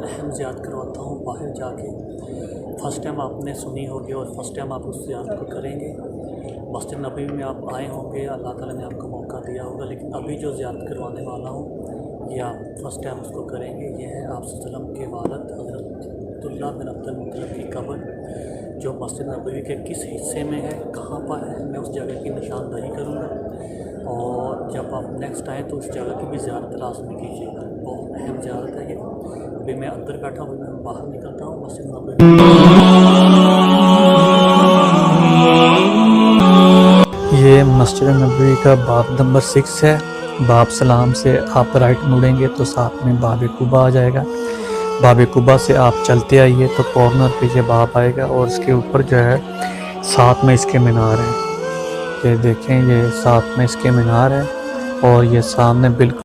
अहम ज़ियारत करवाता हूँ बाहर जाके। फ़र्स्ट टाइम आपने सुनी होगी और फर्स्ट टाइम आप उस ज़ियारत को करेंगे। मस्जिद नबवी में आप आए होंगे, अल्लाह ताला ने आपको मौका दिया होगा, लेकिन अभी जो ज़ियारत करवाने वाला हूँ ये आप फर्स्ट टाइम उसको करेंगे। ये है आप सल्लम के वालिद हज़रत अब्दुल्लाह बिन अब्दुल मुत्तलिब की कब्र, जो मस्जिद नबवी के किस हिस्से में है, कहाँ पर है, मैं उस जगह की निशानदही करूँगा। और जब आप नेक्स्ट आएँ तो उस जगह की भी ज़ियारत लाज़मी कीजिएगा। बहुत अहम ज़ियारत है ये। अभी मैं अंदर बैठा हूँ, मैं बाहर निकलता हूँ मस्जिद नबवी। ये मस्जिद नबवी का बाब नंबर 6 है। बाब सलाम से आप राइट मुड़ेंगे तो साथ में बाब कुबा आ जाएगा। बाब कुबा से आप चलते आइए तो कॉर्नर पे ये बाब आएगा और इसके ऊपर जो है साथ में इसके मीनार हैं। ये देखें, ये साथ में इसके मीनार है और ये सामने बिल्कुल